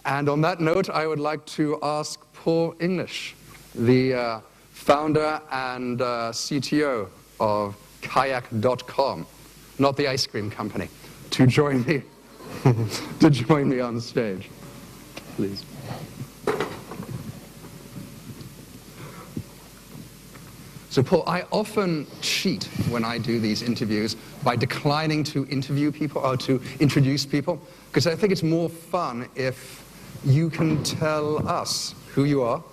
And on that note, I would like to ask Paul English, the founder and CTO of kayak.com, not the ice cream company, to join me on stage, please. So Paul, I often cheat when I do these interviews by declining to interview people or to introduce people, because I think it's more fun if you can tell us who you are,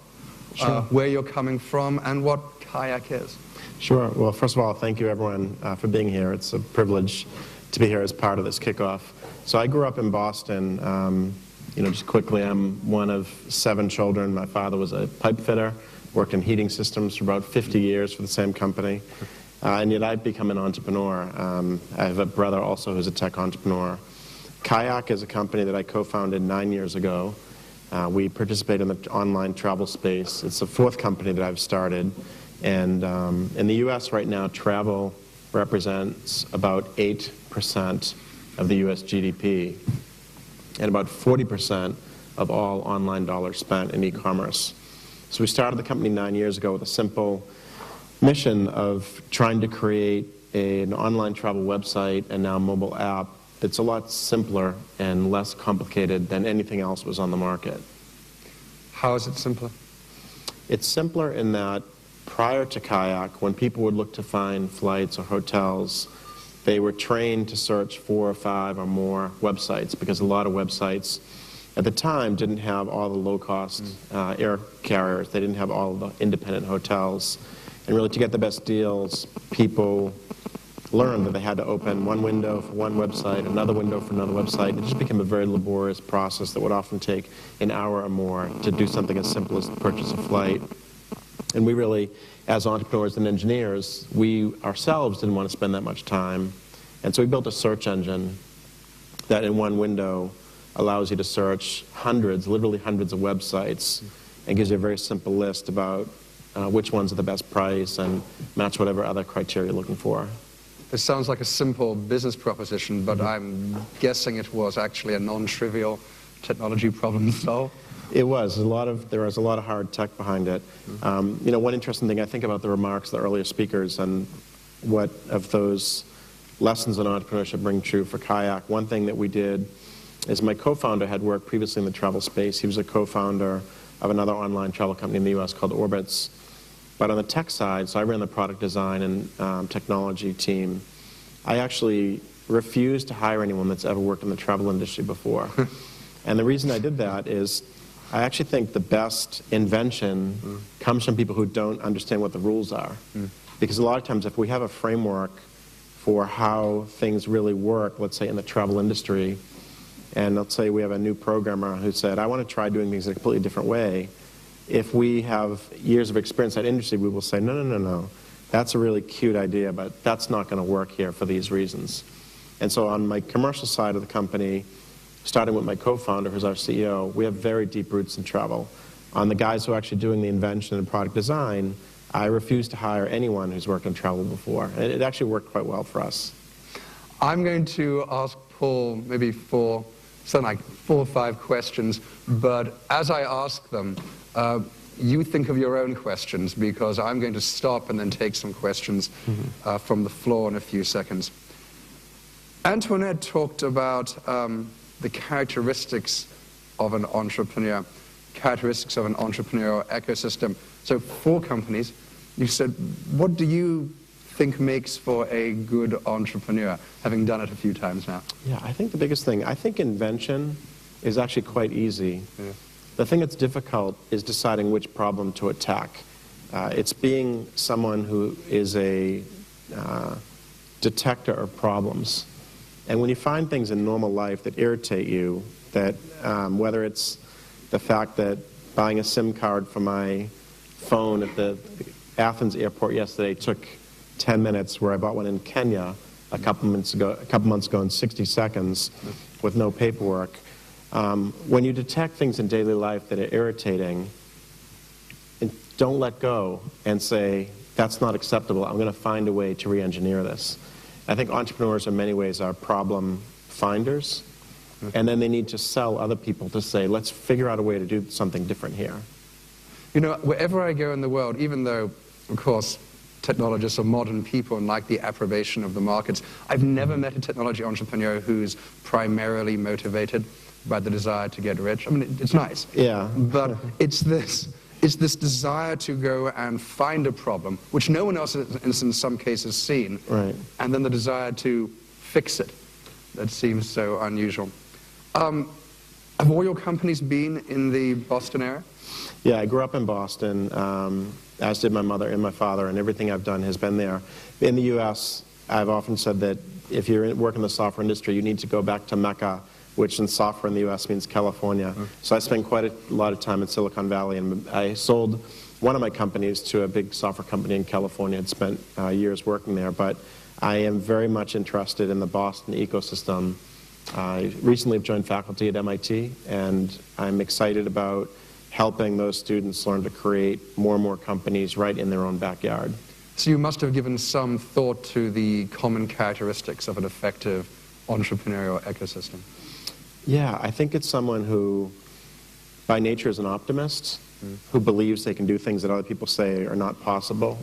sure. Where you're coming from, and what Kayak is. Sure. Well, first of all, thank you everyone for being here. It's a privilege to be here as part of this kickoff. So I grew up in Boston. Just quickly, I'm one of 7 children. My father was a pipe fitter, worked in heating systems for about 50 years for the same company. And yet I've become an entrepreneur. I have a brother also who's a tech entrepreneur. Kayak is a company that I co-founded 9 years ago. We participate in the online travel space. It's the 4th company that I've started. And in the US right now, travel represents about 8% of the US GDP and about 40% of all online dollars spent in e-commerce. So we started the company 9 years ago with a simple mission of trying to create an online travel website and now mobile app that's a lot simpler and less complicated than anything else was on the market. How is it simpler? It's simpler in that prior to Kayak, when people would look to find flights or hotels, they were trained to search 4 or 5 or more websites, because a lot of websites at the time didn't have all the low-cost air carriers. They didn't have all the independent hotels. And really, to get the best deals, people learned that they had to open one window for one website, another window for another website. It just became a very laborious process that would often take an hour or more to do something as simple as purchase a flight. And we really, as entrepreneurs and engineers, we ourselves didn't want to spend that much time. And so we built a search engine that in one window allows you to search hundreds, literally hundreds of websites, and gives you a very simple list about which ones are the best price and match whatever other criteria you're looking for. It sounds like a simple business proposition, but I'm guessing it was actually a non-trivial technology problem to solve. It was. There was a lot of hard tech behind it. One interesting thing I think about the remarks of the earlier speakers and what of those lessons in entrepreneurship ring true for Kayak. One thing that we did is my co-founder had worked previously in the travel space. He was a co-founder of another online travel company in the US called Orbitz. But on the tech side, so I ran the product design and technology team, I actually refused to hire anyone that's ever worked in the travel industry before. And the reason I did that is I actually think the best invention comes from people who don't understand what the rules are. Because a lot of times if we have a framework for how things really work, let's say in the travel industry, and let's say we have a new programmer who said, I want to try doing things in a completely different way. If we have years of experience in that industry, we will say, no. That's a really cute idea, but that's not going to work here for these reasons. And so on my commercial side of the company, starting with my co-founder, who's our CEO, we have very deep roots in travel. On the guys who are actually doing the invention and product design, I refuse to hire anyone who's worked in travel before. And it actually worked quite well for us. I'm going to ask Paul maybe something like 4 or 5 questions, but as I ask them, you think of your own questions, because I'm going to stop and then take some questions from the floor in a few seconds. Antoinette talked about the characteristics of an entrepreneur, characteristics of an entrepreneurial ecosystem. So 4 companies. You said, what do you think makes for a good entrepreneur, having done it a few times now? Yeah, I think the biggest thing, I think invention is actually quite easy. Yeah. The thing that's difficult is deciding which problem to attack. It's being someone who is a detector of problems. And when you find things in normal life that irritate you, that whether it's the fact that buying a SIM card for my phone at the Athens airport yesterday took 10 minutes, where I bought one in Kenya a couple months ago in 60 seconds with no paperwork. When you detect things in daily life that are irritating, don't let go and say, that's not acceptable, I'm going to find a way to re-engineer this. I think entrepreneurs in many ways are problem finders. and then they need to sell other people to say, let's figure out a way to do something different here. You know, wherever I go in the world, even though, of course, technologists are modern people and like the approbation of the markets, I've never met a technology entrepreneur who's primarily motivated by the desire to get rich. I mean, it's nice. Yeah. But it's this desire to go and find a problem, which no one else has in some cases seen, Right. and then the desire to fix it. That seems so unusual. Have all your companies been in the Boston area? Yeah, I grew up in Boston, as did my mother and my father, and everything I've done has been there. In the U.S., I've often said that if you're working in the software industry, you need to go back to Mecca, which in software in the U.S. means California. So I spent quite a lot of time in Silicon Valley, and I sold one of my companies to a big software company in California and spent years working there. But I am very much interested in the Boston ecosystem. I recently have joined faculty at MIT, and I'm excited about helping those students learn to create more and more companies right in their own backyard. So you must have given some thought to the common characteristics of an effective entrepreneurial ecosystem. Yeah, I think it's someone who, by nature, is an optimist, who believes they can do things that other people say are not possible.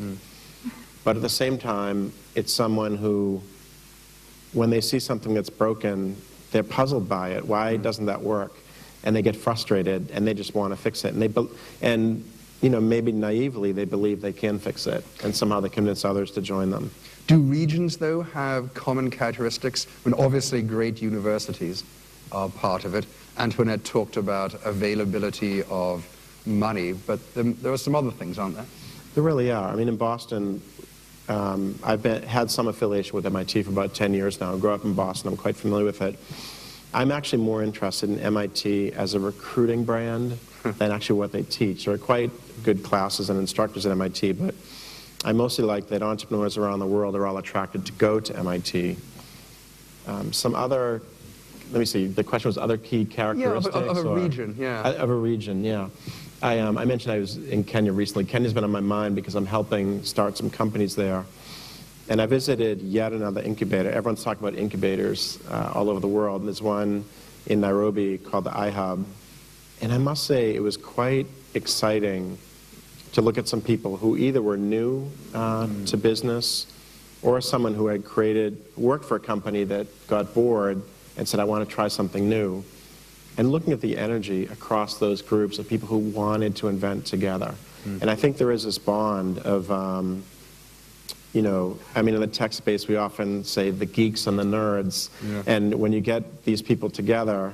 But at the same time, it's someone who, when they see something that's broken, they're puzzled by it. Why doesn't that work? And they get frustrated, and they just want to fix it. And you know, maybe naively, they believe they can fix it, and somehow they convince others to join them. Do regions, though, have common characteristics? I mean, obviously, great universities are part of it. Antoinette talked about availability of money, but there are some other things, aren't there? There really are. I mean, in Boston, I've had some affiliation with MIT for about 10 years now. I grew up in Boston. I'm quite familiar with it. I'm actually more interested in MIT as a recruiting brand than actually what they teach. There are quite good classes and instructors at MIT, but I mostly like that entrepreneurs around the world are all attracted to go to MIT. Some other, let me see, the question was other key characteristics? Yeah, of a region, yeah. Of a region, yeah. I mentioned I was in Kenya recently. Kenya's been on my mind because I'm helping start some companies there. And I visited yet another incubator. Everyone's talking about incubators all over the world. And there's one in Nairobi called the iHub. And I must say, it was quite exciting to look at some people who either were new to business or someone who had worked for a company that got bored and said, I want to try something new. And looking at the energy across those groups of people who wanted to invent together. And I think there is this bond of, you know, I mean, in the tech space, we often say the geeks and the nerds. Yeah. And when you get these people together,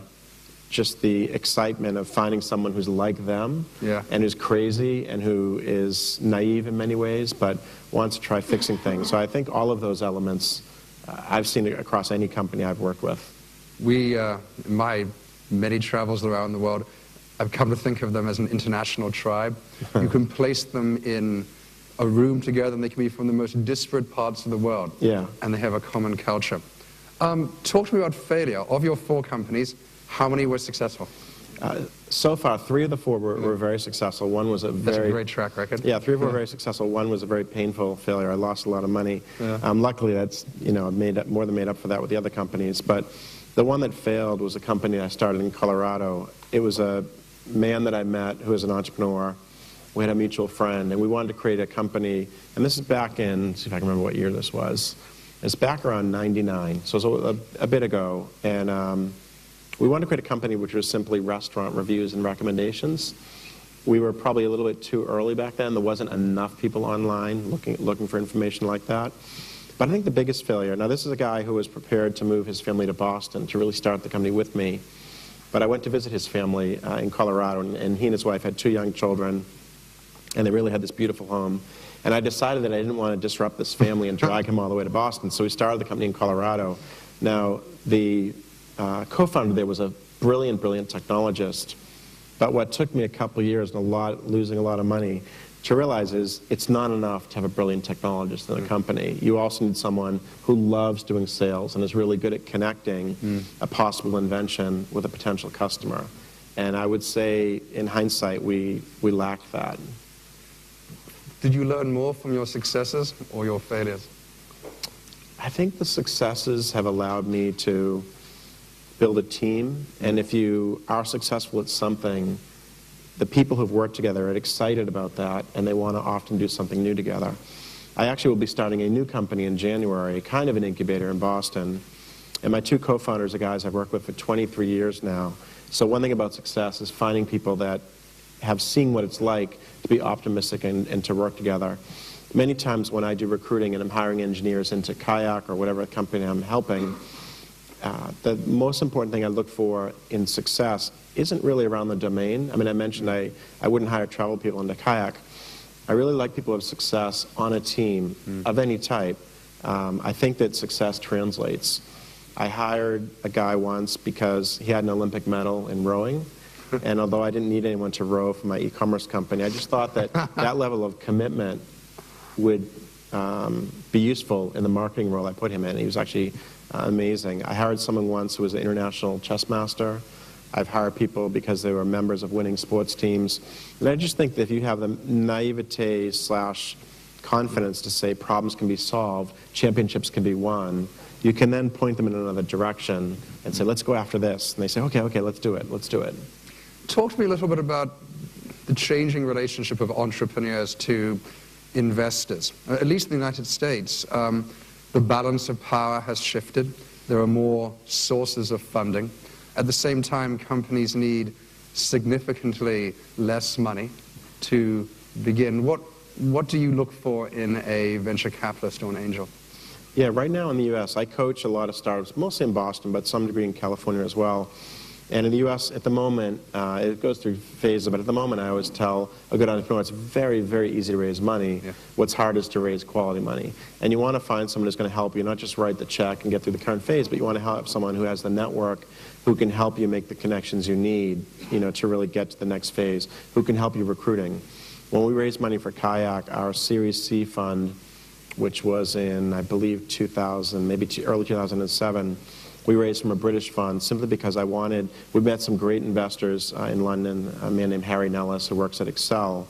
just the excitement of finding someone who's like them, and who's crazy and who is naive in many ways, but wants to try fixing things. So I think all of those elements, I've seen it across any company I've worked with. In my many travels around the world, I've come to think of them as an international tribe. You can place them in a room together, and they can be from the most disparate parts of the world, and they have a common culture. Talk to me about failure. Of your 4 companies, how many were successful? So far, 3 of the 4 were very successful. One was That's a great track record. Yeah, 3 were very successful. One was a very painful failure. I lost a lot of money. Luckily, that's, you know, more than made up for that with the other companies. But the one that failed was a company I started in Colorado. It was a man that I met who was an entrepreneur. We had a mutual friend, and we wanted to create a company. And this is back in, let's see if I can remember what year this was. It's back around 99, so it was a bit ago. And we wanted to create a company which was simply restaurant reviews and recommendations. We were probably a little bit too early back then. There wasn't enough people online looking for information like that. But I think the biggest failure, now this is a guy who was prepared to move his family to Boston to really start the company with me. But I went to visit his family in Colorado, and he and his wife had 2 young children, and they really had this beautiful home. And I decided that I didn't want to disrupt this family and drag him all the way to Boston, so we started the company in Colorado. Now, the co-founder there was a brilliant, brilliant technologist, but what took me a couple years and losing a lot of money to realize is it's not enough to have a brilliant technologist in a company. You also need someone who loves doing sales and is really good at connecting a possible invention with a potential customer. And I would say, in hindsight, we lacked that. Did you learn more from your successes or your failures? I think the successes have allowed me to build a team, and if you are successful at something, the people who've worked together are excited about that, and they want to often do something new together. I actually will be starting a new company in January, kind of an incubator in Boston, and my two co-founders are guys I've worked with for 23 years now. So one thing about success is finding people that have seen what it's like to be optimistic and to work together. Many times when I do recruiting and I'm hiring engineers into Kayak or whatever company I'm helping, the most important thing I look for in success isn't really around the domain. I mean, I mentioned I wouldn't hire travel people into Kayak. I really like people who have success on a team of any type. I think that success translates. I hired a guy once because he had an Olympic medal in rowing, and although I didn't need anyone to row for my e-commerce company, I just thought that that level of commitment would be useful in the marketing role I put him in. He was actually amazing. I hired someone once who was an international chess master. I've hired people because they were members of winning sports teams. And I just think that if you have the naivete/confidence to say problems can be solved, championships can be won, you can then point them in another direction and say, let's go after this. And they say, okay, let's do it, let's do it. Talk to me a little bit about the changing relationship of entrepreneurs to investors. At least in the United States, the balance of power has shifted. There are more sources of funding. At the same time, companies need significantly less money to begin. What do you look for in a venture capitalist or an angel? Yeah, right now in the U.S., I coach a lot of startups, mostly in Boston, but some degree in California as well. And in the U.S., at the moment, it goes through phases, but at the moment I always tell a good entrepreneur it's very, very easy to raise money. Yeah. What's hard is to raise quality money. And you want to find someone who's going to help you, not just write the check and get through the current phase, but you want to have someone who has the network, who can help you make the connections you need, to really get to the next phase, who can help you recruiting. When we raised money for Kayak, our Series C fund, which was in, I believe, 2000, maybe early 2007, we raised from a British fund simply because we met some great investors in London, a man named Harry Nellis who works at Excel.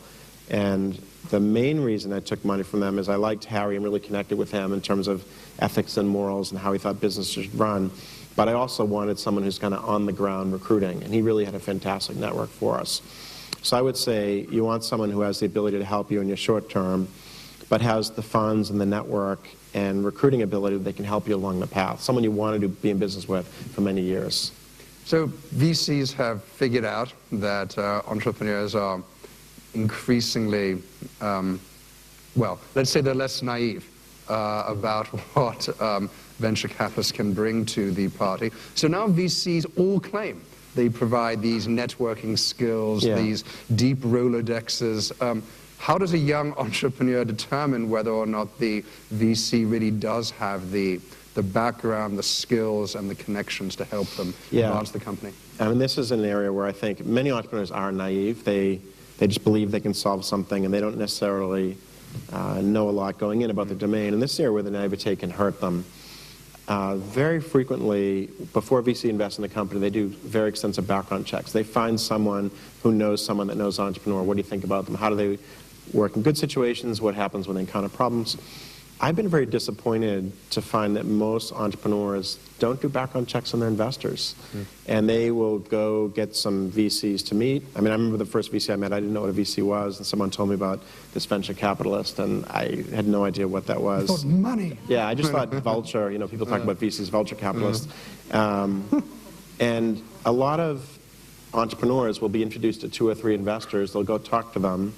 And the main reason I took money from them is I liked Harry and really connected with him in terms of ethics and morals and how he thought business should run. But I also wanted someone who's kind of on the ground recruiting, and he really had a fantastic network for us. So I would say you want someone who has the ability to help you in your short term, but has the funds and the network and recruiting ability that can help you along the path. Someone you wanted to be in business with for many years. So VCs have figured out that entrepreneurs are increasingly, well, let's say they're less naive about what venture capitalists can bring to the party. So now VCs all claim they provide these networking skills, these deep Rolodexes. How does a young entrepreneur determine whether or not the VC really does have the background, the skills, and the connections to help them advance the company? I mean, this is an area where I think many entrepreneurs are naive. They just believe they can solve something, and they don't necessarily know a lot going in about the domain. And this is an area where the naivete can hurt them. Very frequently, before VC invests in a company, they do very extensive background checks. They find someone who knows someone that knows an entrepreneur. What do you think about them? How do they work in good situations? What happens when they encounter problems? I've been very disappointed to find that most entrepreneurs don't do background checks on their investors. And they will go get some VCs to meet. I mean, I remember the first VC I met, I didn't know what a VC was, and someone told me about this venture capitalist, and I had no idea what that was. I thought money. Yeah, I just thought vulture, people talk about VCs, vulture capitalists. And a lot of entrepreneurs will be introduced to 2 or 3 investors, they'll go talk to them,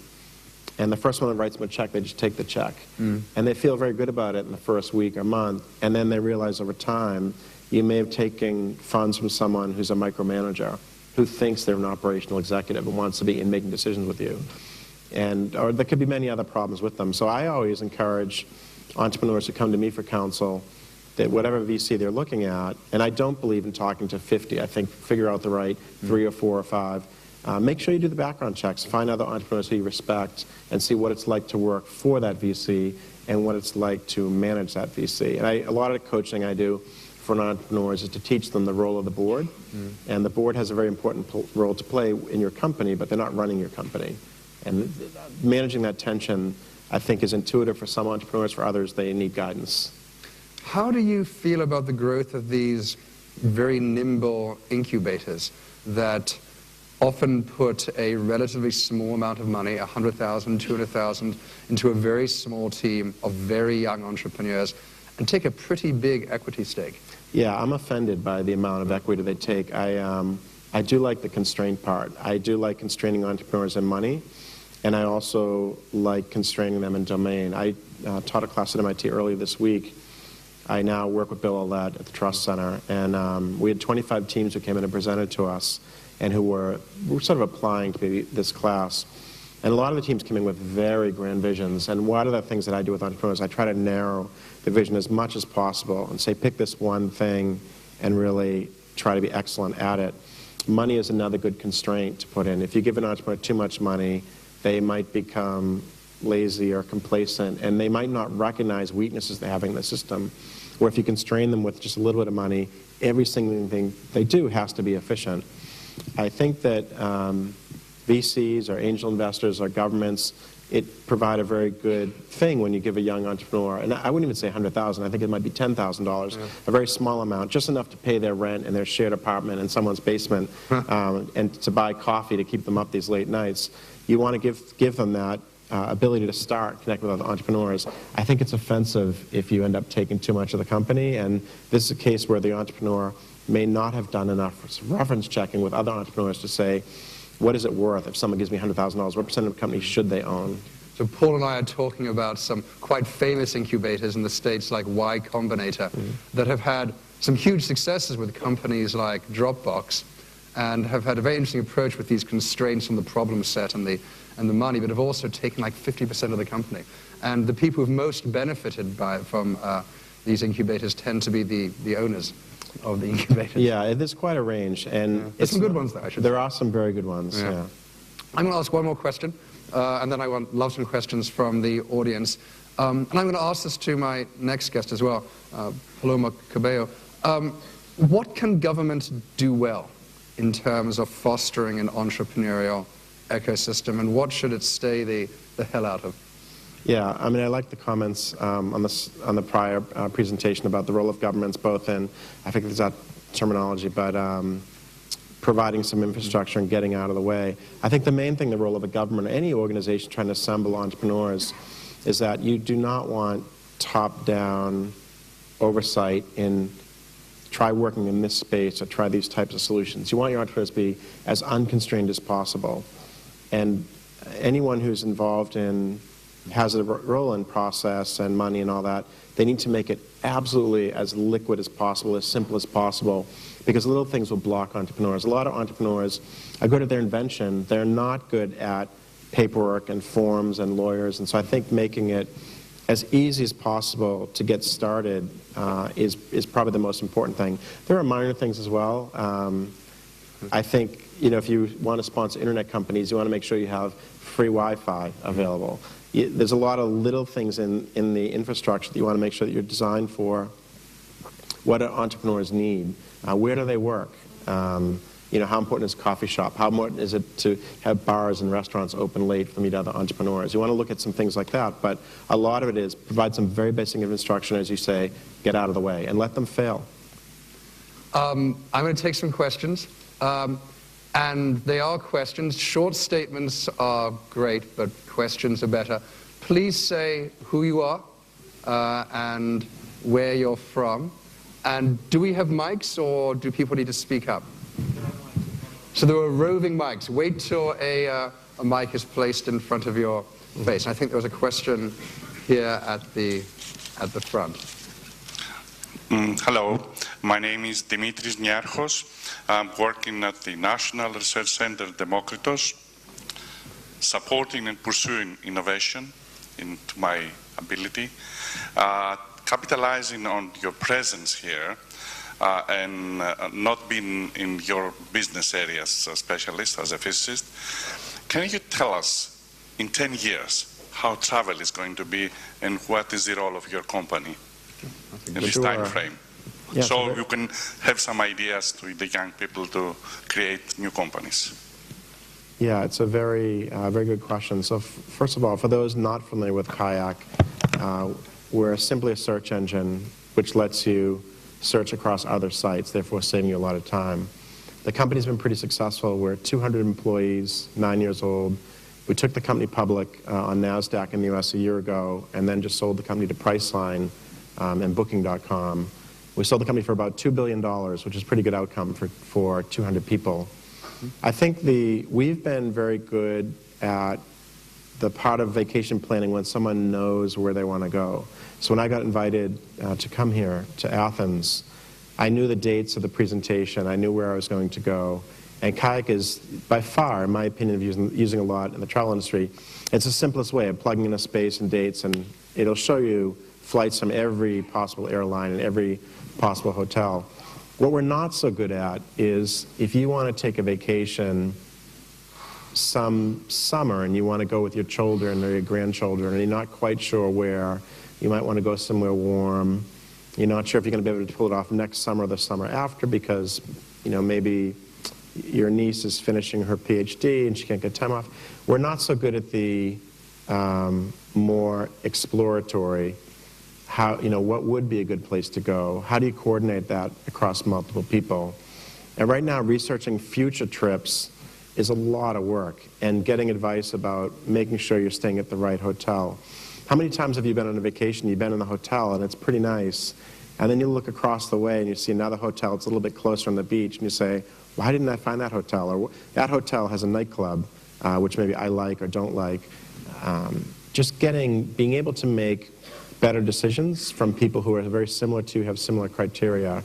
and the first one that writes them a check, they just take the check. And they feel very good about it in the first week or month, and then they realize over time, you may have taken funds from someone who's a micromanager, who thinks they're an operational executive and wants to be in making decisions with you. Or there could be many other problems with them. So I always encourage entrepreneurs who come to me for counsel that whatever VC they're looking at, and I don't believe in talking to 50, I think figure out the right 3 or 4 or 5. Make sure you do the background checks. Find other entrepreneurs who you respect and see what it's like to work for that VC and what it's like to manage that VC. And a lot of the coaching I do for entrepreneurs is to teach them the role of the board. And the board has a very important role to play in your company, but they're not running your company. And managing that tension, I think, is intuitive for some entrepreneurs. For others, they need guidance. How do you feel about the growth of these very nimble incubators that often put a relatively small amount of money, 100,000, 200,000, into a very small team of very young entrepreneurs and take a pretty big equity stake. Yeah, I'm offended by the amount of equity they take. I do like the constraint part. I do like constraining entrepreneurs in money, and I also like constraining them in domain. I taught a class at MIT earlier this week. I now work with Bill Olet at the Trust Center, and we had 25 teams who came in and presented to us and who were sort of applying to this class. And a lot of the teams came in with very grand visions, and one of the things that I do with entrepreneurs, I try to narrow the vision as much as possible and say, pick this one thing and really try to be excellent at it. Money is another good constraint to put in. If you give an entrepreneur too much money, they might become lazy or complacent, and they might not recognize weaknesses they're having in the system. Or if you constrain them with just a little bit of money, every single thing they do has to be efficient. I think that VCs or angel investors or governments, it provide a very good thing when you give a young entrepreneur, and I wouldn't even say 100,000, I think it might be $10,000, a very small amount, just enough to pay their rent in their shared apartment in someone's basement, and to buy coffee to keep them up these late nights. You want to give them that ability to start, connect with other entrepreneurs. I think it's offensive if you end up taking too much of the company, and this is a case where the entrepreneur may not have done enough reference checking with other entrepreneurs to say, what is it worth if someone gives me $100,000? What percent of the company should they own? So Paul and I are talking about some quite famous incubators in the States like Y Combinator that have had some huge successes with companies like Dropbox and have had a very interesting approach with these constraints on the problem set and the money, but have also taken like 50% of the company. And the people who've most benefited from these incubators tend to be the owners of the incubators. Yeah, there's quite a range, and there's some good ones there, I should say. There are some very good ones. Yeah. I'm going to ask one more question, and then I love some questions from the audience. And I'm going to ask this to my next guest as well, Paloma Cabello. What can government do well in terms of fostering an entrepreneurial ecosystem, and what should it stay the hell out of? Yeah, I mean, I like the comments on the prior presentation about the role of governments, both in, I think there's that terminology, but providing some infrastructure and getting out of the way. I think the main thing, the role of a government or any organization trying to assemble entrepreneurs, is that you do not want top-down oversight in try working in this space or try these types of solutions. You want your entrepreneurs to be as unconstrained as possible. And anyone who's involved in has a role in process and money and all that, they need to make it absolutely as liquid as possible, as simple as possible, because little things will block entrepreneurs. A lot of entrepreneurs are good at their invention. They're not good at paperwork and forms and lawyers, and so I think making it as easy as possible to get started is probably the most important thing. There are minor things as well. I think, if you want to sponsor internet companies, you want to make sure you have free Wi-Fi available. There's a lot of little things in the infrastructure that you want to make sure that you're designed for what do entrepreneurs need. Where do they work? How important is a coffee shop? How important is it to have bars and restaurants open late for meet other entrepreneurs? You want to look at some things like that, but a lot of it is provide some very basic instruction, as you say, get out of the way, and let them fail. I'm going to take some questions. And they are questions. Short statements are great, but questions are better. Please say who you are and where you're from. And do we have mics, or do people need to speak up? So there are roving mics. Wait till a mic is placed in front of your face. And I think there was a question here at the front. Hello, my name is Dimitris Niarchos. I'm working at the National Research Center Demokritos, supporting and pursuing innovation into my ability, capitalizing on your presence here and not being in your business areas as a specialist, as a physicist. Can you tell us in 10 years how travel is going to be and what is the role of your company in this time frame? Yeah, so you can have some ideas to the young people to create new companies. Yeah, it's a very good question. So first of all, for those not familiar with Kayak, we're simply a search engine which lets you search across other sites, therefore saving you a lot of time. The company's been pretty successful. We're 200 employees, 9 years old. We took the company public on NASDAQ in the US a year ago, and then just sold the company to Priceline and Booking.com. We sold the company for about $2 billion, which is a pretty good outcome for 200 people. I think we've been very good at the part of vacation planning when someone knows where they want to go. So when I got invited to come here to Athens, I knew the dates of the presentation, I knew where I was going to go. And kayak is, by far, in my opinion, of using a lot in the travel industry, it's the simplest way of plugging in a space and dates, and it'll show you flights from every possible airline and every possible hotel. What we're not so good at is if you want to take a vacation some summer and you want to go with your children or your grandchildren and you're not quite sure where, you might want to go somewhere warm. You're not sure if you're going to be able to pull it off next summer or the summer after because, maybe your niece is finishing her PhD and she can't get time off. We're not so good at the more exploratory, what would be a good place to go? How do you coordinate that across multiple people? And right now, researching future trips is a lot of work, and getting advice about making sure you're staying at the right hotel. How many times have you been on a vacation, you've been in the hotel, and it's pretty nice, and then you look across the way and you see another hotel, it's a little bit closer on the beach, and you say, why didn't I find that hotel? Or that hotel has a nightclub, which maybe I like or don't like. Just being able to make better decisions from people who are very similar to you, have similar criteria,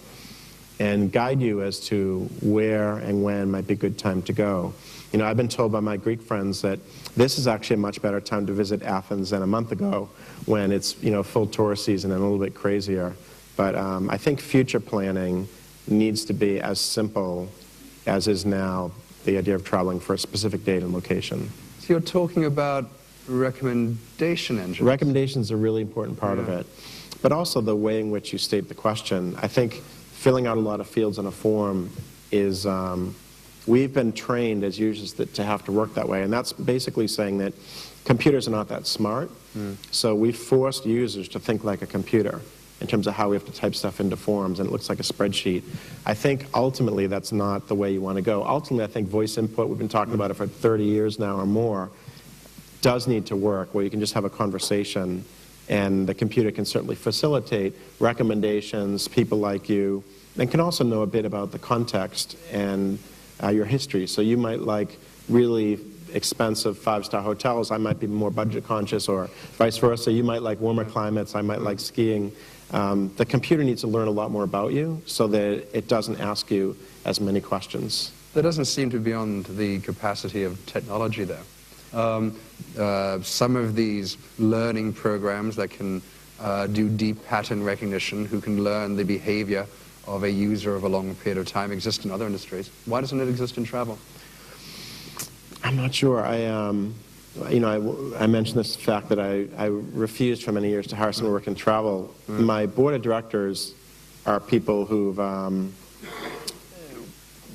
and guide you as to where and when might be a good time to go. I've been told by my Greek friends that this is actually a much better time to visit Athens than a month ago when it's, full tourist season and a little bit crazier. But I think future planning needs to be as simple as is now the idea of traveling for a specific date and location. So you're talking about recommendation engines. Recommendations are a really important part of it. But also the way in which you state the question. I think filling out a lot of fields on a form is, we've been trained as users to have to work that way. And that's basically saying that computers are not that smart. So we've forced users to think like a computer in terms of how we have to type stuff into forms, and it looks like a spreadsheet. I think ultimately that's not the way you want to go. Ultimately, I think voice input, we've been talking about it for 30 years now or more, does need to work, where you can just have a conversation and the computer can certainly facilitate recommendations, people like you, and can also know a bit about the context and your history. So you might like really expensive five-star hotels, I might be more budget conscious, or vice versa. You might like warmer climates, I might like skiing. The computer needs to learn a lot more about you so that it doesn't ask you as many questions. There doesn't seem to be beyond the capacity of technology there. Some of these learning programs that can do deep pattern recognition, who can learn the behavior of a user of a long period of time, exist in other industries. Why doesn't it exist in travel? I'm not sure. I mentioned this fact that I refused for many years to hire someone to work in travel. My board of directors are people who've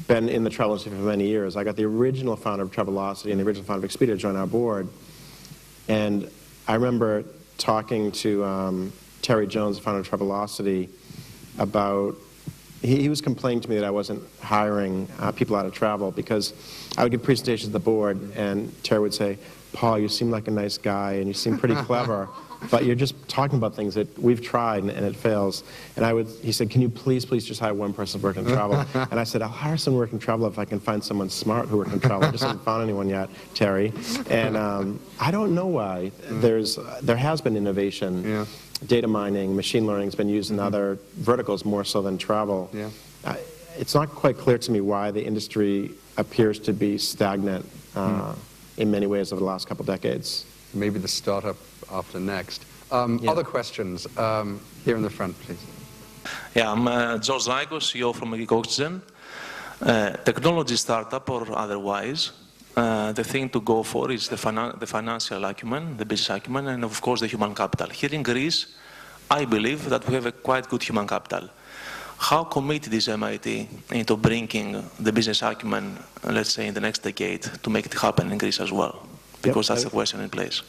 been in the travel industry for many years. I got the original founder of Travelocity and the original founder of Expedia to join our board. And I remember talking to Terry Jones, the founder of Travelocity, about, he was complaining to me that I wasn't hiring people out of travel, because I would give presentations to the board and Terry would say, Paul, you seem like a nice guy and you seem pretty clever, but you're just talking about things that we've tried and it fails. And he said, can you please just hire one person to work in travel? And I said, I'll hire someone to work in travel if I can find someone smart who works in travel. I just haven't found anyone yet, Terry. And I don't know why. There has been innovation. Yeah. Data mining, machine learning has been used in other verticals more so than travel. Yeah. It's not quite clear to me why the industry appears to be stagnant in many ways over the last couple decades. Maybe the startup after next. Other questions? Here in the front, please. Yeah, I'm George Lykos, CEO from Geek Oxygen. Technology startup or otherwise, the thing to go for is the financial acumen, the business acumen, and of course the human capital. Here in Greece, I believe that we have a quite good human capital. How committed is MIT into bringing the business acumen, let's say, in the next decade to make it happen in Greece as well? Because that's the question in place.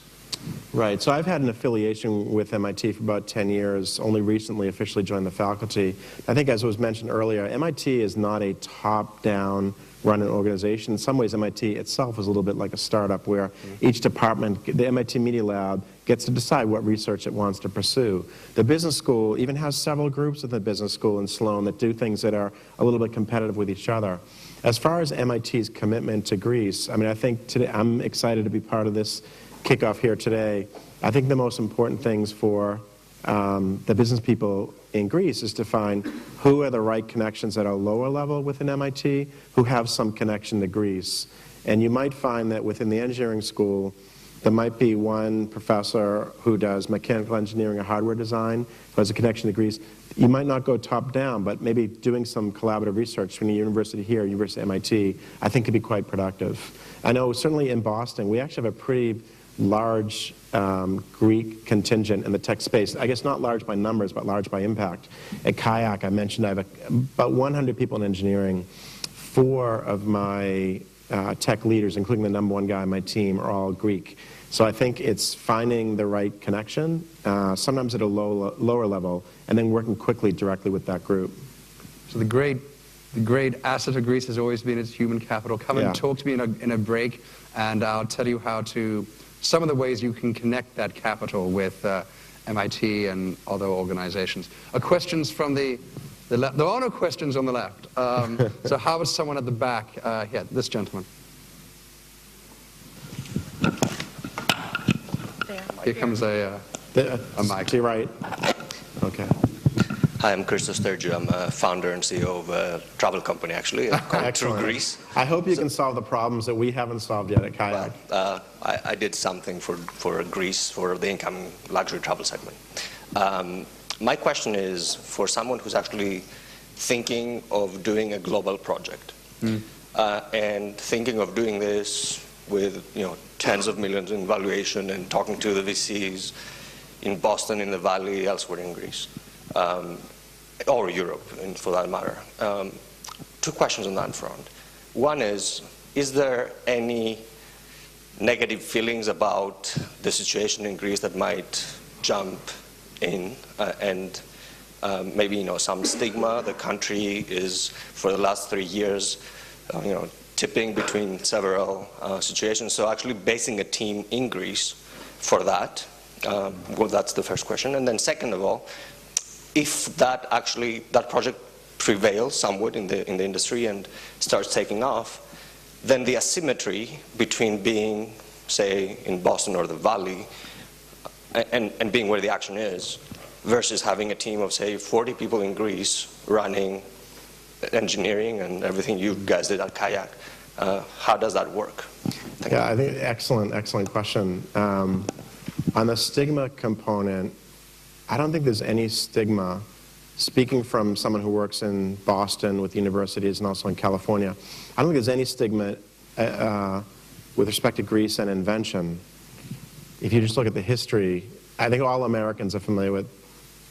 Right. So I've had an affiliation with MIT for about 10 years, only recently officially joined the faculty. I think, as was mentioned earlier, MIT is not a top-down run an organization. In some ways, MIT itself is a little bit like a startup where each department, the MIT Media Lab, gets to decide what research it wants to pursue. The business school even has several groups within the business school in Sloan that do things that are a little bit competitive with each other. As far as MIT's commitment to Greece, I mean, I think today I'm excited to be part of this kickoff here today. I think the most important things for the business people in Greece is to find who are the right connections at a lower level within MIT who have some connection to Greece. And you might find that within the engineering school, there might be one professor who does mechanical engineering or hardware design who has a connection to Greece. You might not go top down, but maybe doing some collaborative research between the university here, University of MIT, I think could be quite productive. I know certainly in Boston, we actually have a pretty large Greek contingent in the tech space. I guess not large by numbers, but large by impact. At Kayak, I mentioned I have about 100 people in engineering. 4 of my tech leaders, including the #1 guy on my team, are all Greek. So I think it's finding the right connection, sometimes at a lower level, and then working quickly directly with that group. So the great asset of Greece has always been its human capital. Come and talk to me in a break, and I'll tell you how to, some of the ways you can connect that capital with MIT and other organizations. Questions from the left? There are no questions on the left. So how about someone at the back here, this gentleman? Here comes a mic. To your right. Okay. Hi, I'm Christos Sturgiou. I'm a founder and CEO of a travel company, actually, called Through Greece. I hope you can solve the problems that we haven't solved yet at Kayak. Well, I did something for Greece, for the income luxury travel segment. My question is for someone who's actually thinking of doing a global project and thinking of doing this with tens of millions in valuation and talking to the VCs in Boston, in the Valley, elsewhere in Greece. Or Europe, for that matter. 2 questions on that front. One is there any negative feelings about the situation in Greece that might jump in and maybe some stigma? The country is, for the last 3 years, tipping between several situations. So actually basing a team in Greece for that. Well, that's the first question. And then second of all, if that project prevails somewhat in the industry and starts taking off, then the asymmetry between being, say, in Boston or the Valley and being where the action is versus having a team of, say, 40 people in Greece running engineering and everything you guys did at Kayak, how does that work? I think excellent question. On the stigma component, I don't think there's any stigma. Speaking from someone who works in Boston with universities and also in California, I don't think there's any stigma with respect to Greece and invention. If you just look at the history, I think all Americans are familiar with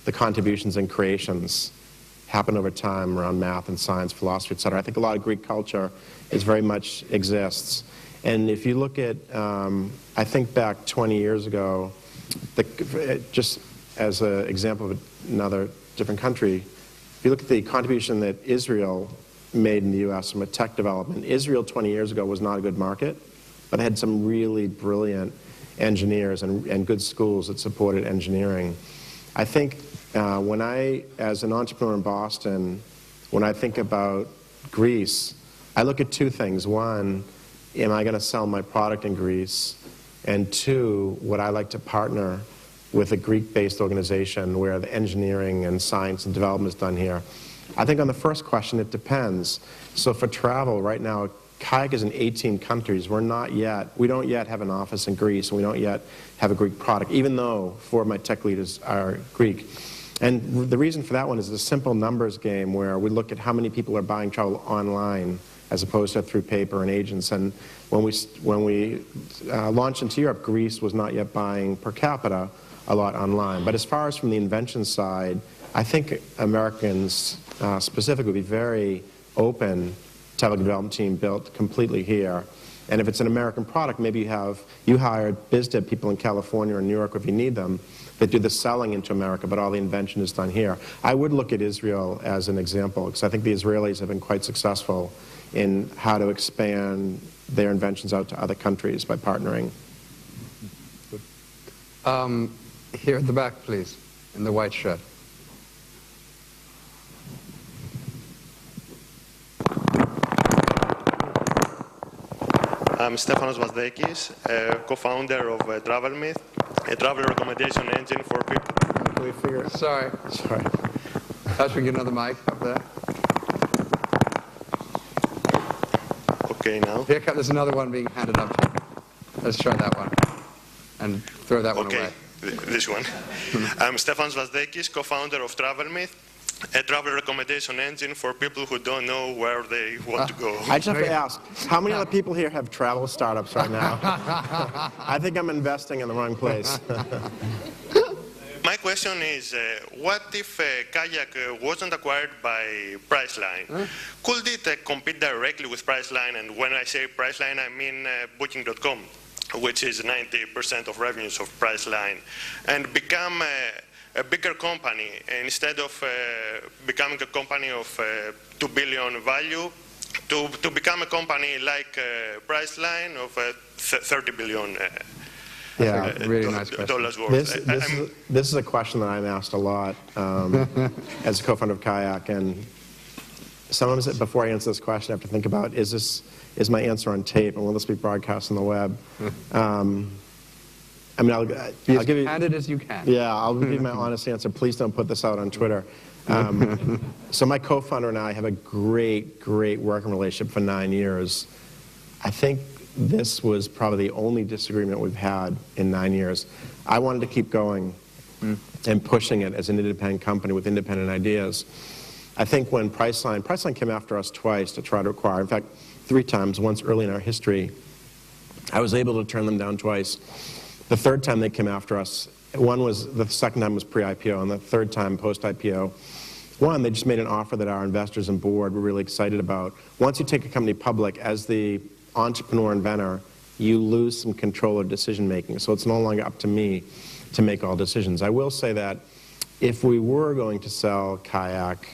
the contributions and creations happen over time around math and science, philosophy, et cetera. I think a lot of Greek culture is very much exists. And if you look at, I think back 20 years ago, just as an example of another different country, if you look at the contribution that Israel made in the U.S. from a tech development, Israel 20 years ago was not a good market, but it had some really brilliant engineers and good schools that supported engineering. I think when I, as an entrepreneur in Boston, when I think about Greece, I look at 2 things. One, am I going to sell my product in Greece? And 2, would I like to partner with a Greek-based organization where the engineering and science and development is done here? I think on the first question, it depends. So for travel, right now, Kayak is in 18 countries. We don't yet have an office in Greece, and we don't yet have a Greek product, even though 4 of my tech leaders are Greek. And the reason for that one is a simple numbers game where we look at how many people are buying travel online as opposed to through paper and agents. And when we launched into Europe, Greece was not yet buying per capita a lot online. But as far as from the invention side, I think Americans specifically would be very open to have a development team built completely here. And if it's an American product, maybe you hired BizDev people in California or New York if you need them that do the selling into America, but all the invention is done here. I would look at Israel as an example, because I think the Israelis have been quite successful in how to expand their inventions out to other countries by partnering. Here at the back, please, in the white shirt. I'm Stefanos Vazdeikis, co-founder of TravelMyth, a travel recommendation engine for people. Can we figure it? Sorry. Sorry. Perhaps we get another mic up there. Okay, now. Here, there's another one being handed up to you. Let's try that one. And throw that one away. This one. I'm Stefanos Vazdeikis, co-founder of TravelMyth, a travel recommendation engine for people who don't know where they want to go. I just have to ask, how many other people here have travel startups right now? I think I'm investing in the wrong place. My question is, what if Kayak wasn't acquired by Priceline? Could it compete directly with Priceline? And when I say Priceline, I mean Booking.com, which is 90% of revenues of Priceline, and become a bigger company instead of becoming a company of 2 billion value to become a company like Priceline of 30 billion Yeah, really nice question. dollars worth. This is a question that I'm asked a lot as a co-founder of Kayak, and sometimes before I answer this question, I have to think about, is my answer on tape, and will this be broadcast on the web? I mean, I'll give you, candid as you can. Yeah, I'll give you my honest answer. Please don't put this out on Twitter. So my co-founder and I have a great, great working relationship for 9 years. I think this was probably the only disagreement we've had in 9 years. I wanted to keep going and pushing it as an independent company with independent ideas. I think when Priceline came after us twice to try to acquire, in fact, 3 times, once early in our history, I was able to turn them down twice. The third time they came after us, the second time was pre-IPO, and the third time post-IPO. One, they just made an offer that our investors and board were really excited about. Once you take a company public, as the entrepreneur inventor, you lose some control of decision making. So it's no longer up to me to make all decisions. I will say that if we were going to sell Kayak,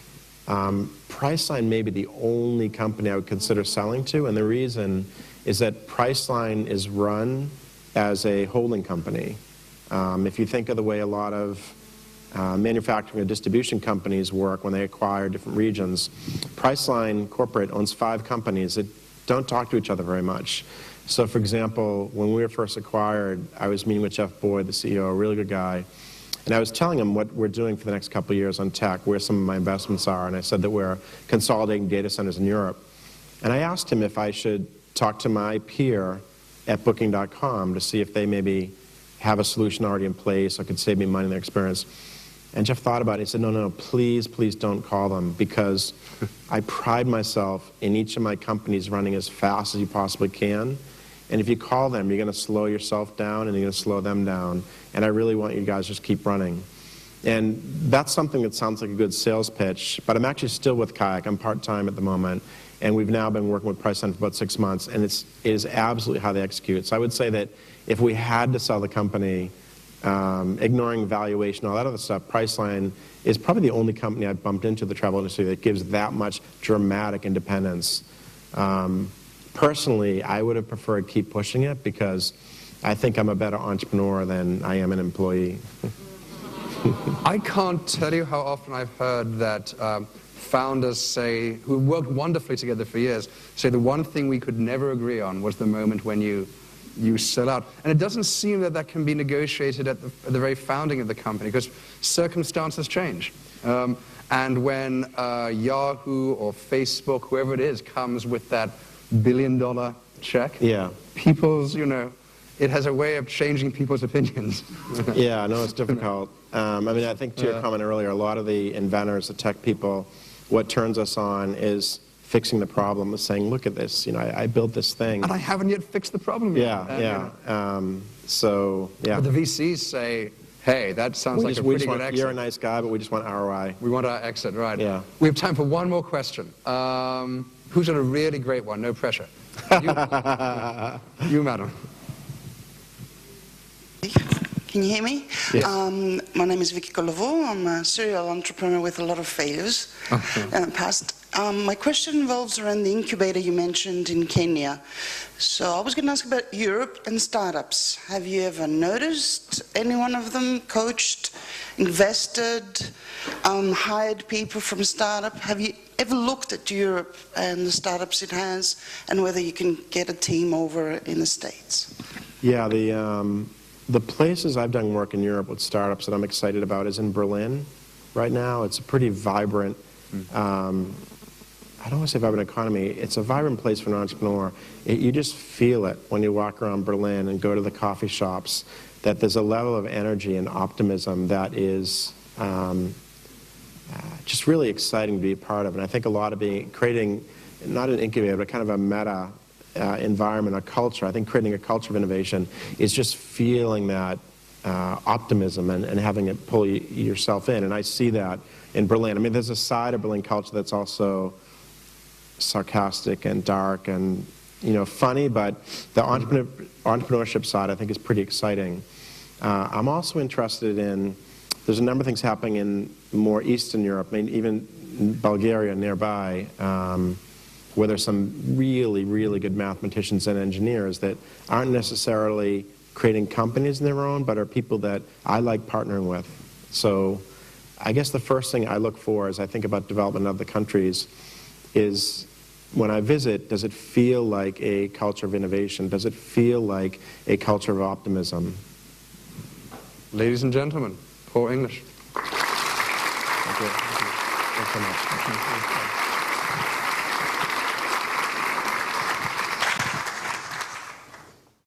Priceline may be the only company I would consider selling to, and the reason is that Priceline is run as a holding company. If you think of the way a lot of manufacturing or distribution companies work when they acquire different regions, Priceline Corporate owns 5 companies that don't talk to each other very much. So for example, when we were first acquired, I was meeting with Jeff Boyd, the CEO, a really good guy, and I was telling him what we're doing for the next couple of years on tech, where some of my investments are, and I said that we're consolidating data centers in Europe. And I asked him if I should talk to my peer at Booking.com to see if they maybe have a solution already in place or could save me money in their experience. And Jeff thought about it. He said, no, please, please don't call them, because I pride myself in each of my companies running as fast as you possibly can. And if you call them, you're going to slow yourself down and you're going to slow them down. And I really want you guys to just keep running. And that's something that sounds like a good sales pitch, but I'm actually still with Kayak. I'm part-time at the moment. And we've now been working with Priceline for about 6 months, and it is absolutely how they execute. So I would say that if we had to sell the company, ignoring valuation, all that other stuff, Priceline is probably the only company I've bumped into the travel industry that gives that much dramatic independence. Personally, I would have preferred keep pushing it, because I think I'm a better entrepreneur than I am an employee. I can't tell you how often I've heard that founders say, who worked wonderfully together for years, say the one thing we could never agree on was the moment when you sell out. And it doesn't seem that that can be negotiated at the very founding of the company, because circumstances change. And when Yahoo or Facebook, whoever it is, comes with that billion-dollar check, people's, it has a way of changing people's opinions. Yeah, no, it's difficult. I mean, I think to your comment earlier, a lot of the inventors, the tech people, what turns us on is fixing the problem, is saying, look at this, I built this thing. And I haven't yet fixed the problem yet. So, yeah. But the VCs say, hey, that sounds like a pretty good exit. You're a nice guy, but we just want ROI. We want our exit, right. Yeah. We have time for one more question. Who's got a really great one? No pressure. You, madam. Can you hear me? Yes. My name is Vicky Colovo. I'm a serial entrepreneur with a lot of failures in the past. My question involves around the incubator you mentioned in Kenya. So I was going to ask about Europe and startups. Have you ever noticed any one of them coached, invested, hired people from startup? Have you ever looked at Europe and the startups it has and whether you can get a team over in the States? Yeah, the places I've done work in Europe with startups that I'm excited about is in Berlin right now. It's a pretty vibrant, I don't want to say vibrant economy, it's a vibrant place for an entrepreneur. You just feel it when you walk around Berlin and go to the coffee shops, that there's a level of energy and optimism that is just really exciting to be a part of. And I think a lot of creating, not an incubator, but kind of a meta environment, a culture. I think creating a culture of innovation is just feeling that optimism and having it pull yourself in. And I see that in Berlin. I mean, there's a side of Berlin culture that's also sarcastic and dark and, you know, funny, but the entrepreneurship side I think is pretty exciting. I'm also interested in, there's a number of things happening in more Eastern Europe, I mean, even Bulgaria nearby, where there's some really, really good mathematicians and engineers that aren't necessarily creating companies in their own, but are people that I like partnering with. So I guess the first thing I look for as I think about development of the countries is, when I visit, does it feel like a culture of innovation? Does it feel like a culture of optimism? Ladies and gentlemen, Paul English. Thank you. Thank you. Thanks so much.